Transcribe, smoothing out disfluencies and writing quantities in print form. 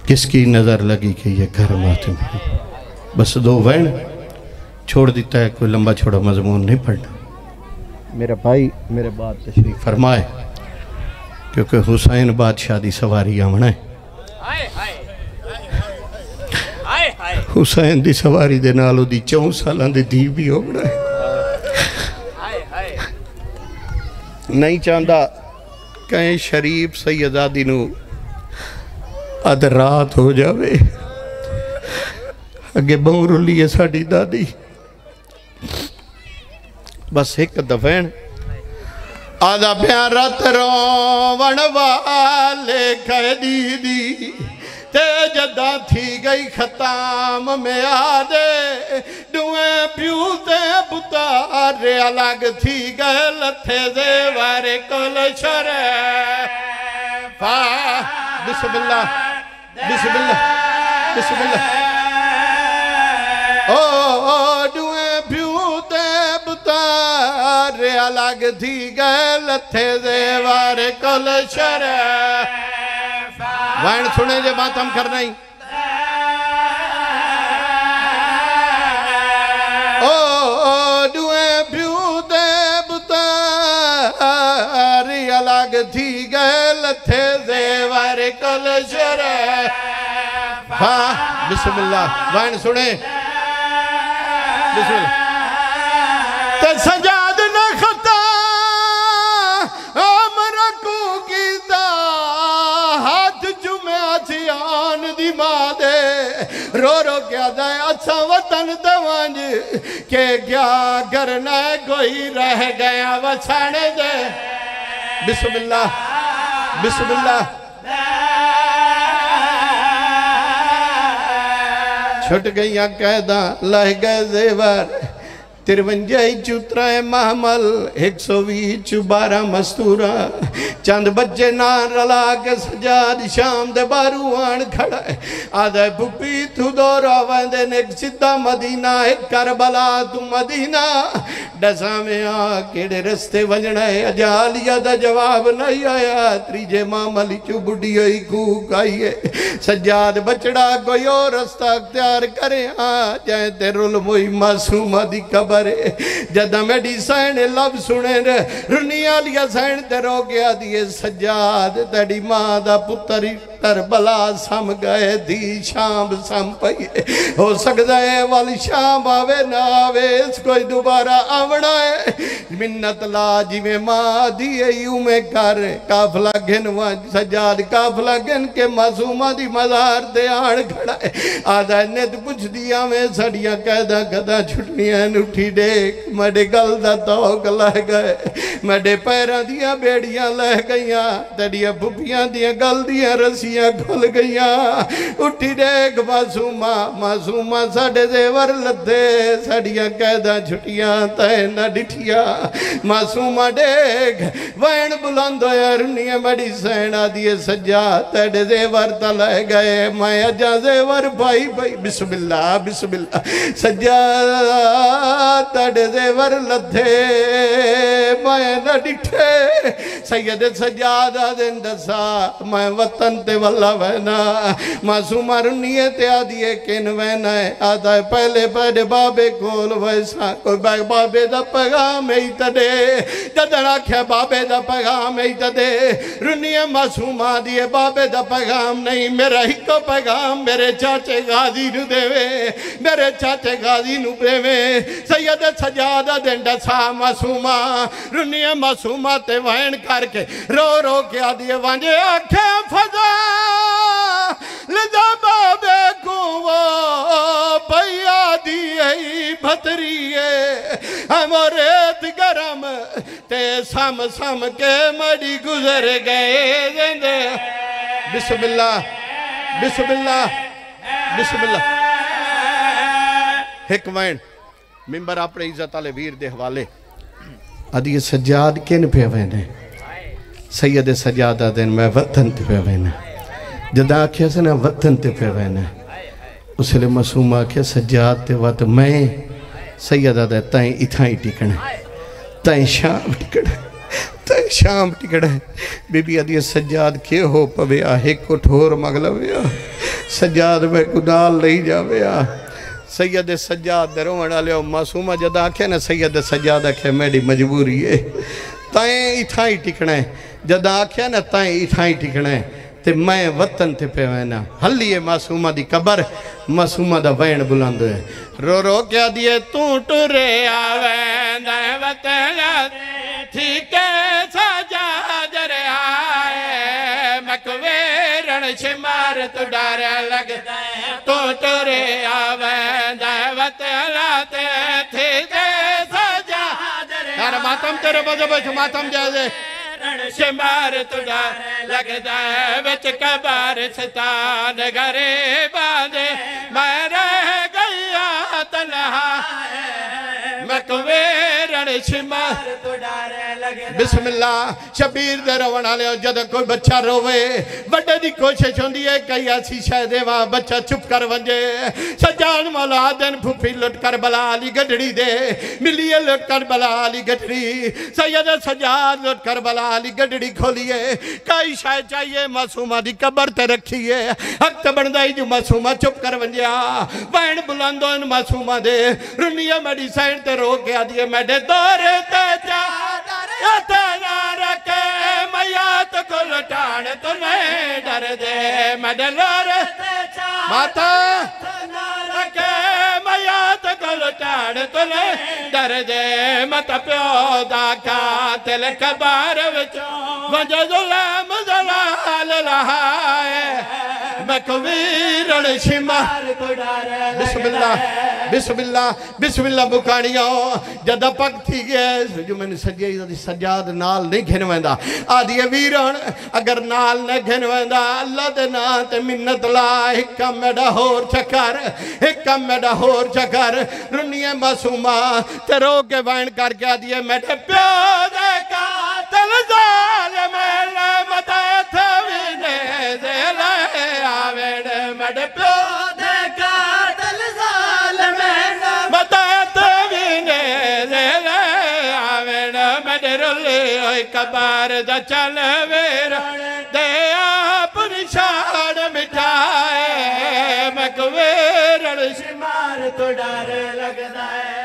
किसकी नज़र लगी कि ये घर मातम है। बस दो वैन छोड़ देता है, कोई लंबा छोड़ा मजमून नहीं पढ़ना। मेरा भाई मेरे बाद तशरीफ फरमाए, क्योंकि हुसैन बादशाह की सवारी आना है। हुसैन की सवारी दे नाल ओदी 4 साल दी धी भी होना है। नहीं चाहता कहीं शरीफ सैयदादी नू अध रात हो जावे। अगे बहु रुली है साड़ी दादी। बस एक दफैन आधा प्यार रत रोवण वाले कह दीदी ते जदा थी गई खताम में आदे दुए प्यू ते पुतारे अलग थी गए लथे दे वारे कोल शरे फा बिस्मिल्लाह बिस्मिल्लाह बिस्मिल्लाह ओ दुए प्यू ते पुतारे अलग थी गए लथे दे वारे कोल शरे वैन सुने जे मातम करना ही। ओ दुए प्यू दे बुतारी अलग थी गए लथे देवर कल शरे। हाँ बिस्मिल्लाह वैन सुने बिस्मिल्लाह। ते सजाद न खता अमरकू की आन दी मां दे रो रो क्या दे अच्छा वतन दवंज के क्या करना कोई रह गया वछाण दे। बिस्मिल्लाह बिस्मिल्लाह छुट गई कैदा लह गए जेवर 53 चुतरा महमल 120 12 मस्तूरा चंद बच्चे ना रला के सजाद शाम दे बारू आन खड़ा है। आदे पुपी तू दोरा वंदे ने सीधा मदीना एक करबला तू मदीना डसा में आ केड़े रस्ते वजना है। अजालिया दा जवाब नहीं आया। त्रीजे मामली चू बुढ़ी होई कूक आई है। सजाद बचड़ा कोई और रास्ता अख्तियार करे आ जाए ते रुल मोई मासूमा दी कबर जदा मेडी सैन लब सुने रुनिया लिया सैन ते रो गया दिए सजाद तेरी मां दा पुत्र करबला सम गए दी शाम सम पई। हो सकता है वाली शाम आवे ना आवे कोई दोबारा आवना है। मिन्नत ला जिवें मां दी उमे कर काफला गिन सजाद काफला गिन के मासूमा दी मज़ार ते आन खड़ा है। आदा नित पुछदी आवें सड़ियां कैदा कदा छुट्टियां उठी देख मेरे गल दा तौक लह गए मेरे पैरों दियां बेड़ियां लह गईयां तेरिया फुफियां दियां गल दियां रस्सियां खुल गईयां। उठी देख मासूमा मासूमा साडे देवर लद्दे साड़ियां कैदा छुट्टियां तै न डिठिया। मासूमा देख वैन बुलंद होया रुनिया बड़ी सैना दिए सजा तेरे देवर ता लह गए मैं अजा देवर भाई भाई। बिस्मिल्लाह बिस्मिल्लाह सजा तड़े देवर लथे मैं न डिठे सैयद सजादा दिन दसा मैं वतन ते वल्ला वैना मासूमा रुनिए ते आदिए किन वैना आदा पहले पहले बाबे कोल वैसा कोई बाबे दा पैगाम ही तदे जदन आख्या बाबे दा पैगाम ही तदे रुनिए मासूमा दिए बाबे दा पैगाम नहीं मेरा हिको पैगाम मेरे चाचे गाजी नु देवे मेरे चाचे गाजी नु देवे। सैयद सजादा दिन दसा मासूमा रुनिया मासूमा ते वैन करके रो रो के आदिए वांजे आखे फजा लदा बाबे को पैया दी भतरिए हमरेत गरम ते सम सम के मड़ी गुजर गए। बिस्मिल्लाह बिस्मिल्लाह बिस्मिल्लाह। एक वैन मिंबर अपने इज्जत वाले वीर दे हवाले आदि सजाद किन पे वेने सैयद सजादा दिन मैं वतन ते पे वेना जदा आख्या से ना वतन ते पे वेना उसले मासूमा आख्या सजाद ते वत मैं सैयदा दे ताई इथा ही टिकना ताई शाम टिकना ताई शाम टिकना। बीबी आदि सजाद के हो पवे आहे कोठोर मगलव्या सज्जाद में कुदाल ले जावे सैयद सज्जाद रोवण वाले मासूमा जद आखे ना सैयद सज्जाद आखे मेरी मजबूरी है तैं इथा ही टिकना है जद आख्या ना तैं इथा ही टिकना है ते मैं वतन ते पे वैना हलिए मासूमा दी कबर मासूमा दा वैन बुलंद है रो रो क्या दिए तू टुरे आवे वतन ठीक है सजाद रे आए मकवेरण शिमार तो डर लगदा तू टुरे आवे वतन ठीक है सजाद रे यार मातम तेरे बजो मातम जाए शिमार तुड़ा लगदा बिच कबार सतान घरे बांधे मैं रह गया तन्हा मकवेरण शिमार तुड़ा लगदा बिस्मिल्लाह शबीर दे रोवण वाले जद कोई बच्चा रोवे बड़े दी कोशिश होंदी है कई ऐसी शायद देवा बच्चा चुप कर वंजे सजान मौला दिन फुफी लुट कर बला अली गढ़ड़ी दे मिलिए लुट कर बला अली गढ़ड़ी सैयद सजाद लुट कर बला अली गढ़ड़ी खोलिए कई शायद चाहिए मासूमा दी कबर ते रखिए हक बनदा ही जो मासूमा चुप कर वंजिया भैन बुलंदो इन मासूमा दे रुनिया मेरी साइड ते रो के आदिए मेरे दौर ते जा रखे मैयात को लुटान तुम्हें डर दे मेरे लोर माता रखे मैयात को लुटान तुम्हें डर दे मत प्यो दा का तिल कबार विचों वजह जुल्म जलाल लहाए मकवीरण शिमार तो डर बिस्मिल्लाह बिस्मिल्लाह बिस्मिल्लाह बुकानियो जद पक थी गए जो मैंने सजाद नाल नहीं घिन वेंदा आदि वीरण अगर नाल न घिन वेंदा अल्लाह दे नाम ते मिन्नत ला एक मेरा होर चकर एक मेरा होर चकर रुनिए मासूमा ते रो के वैन करके आदि मेरे प्यो दे कातिल जालिम मत थवीने दे ले आवेण मेरे प्यो दे कातिल जालिम मत थवीने दे ले आवेण मेरे रुले ओए कबार दा चल वेरण दे आप निशान मिठाए मकवेरण शिमार तो डर लगदा है।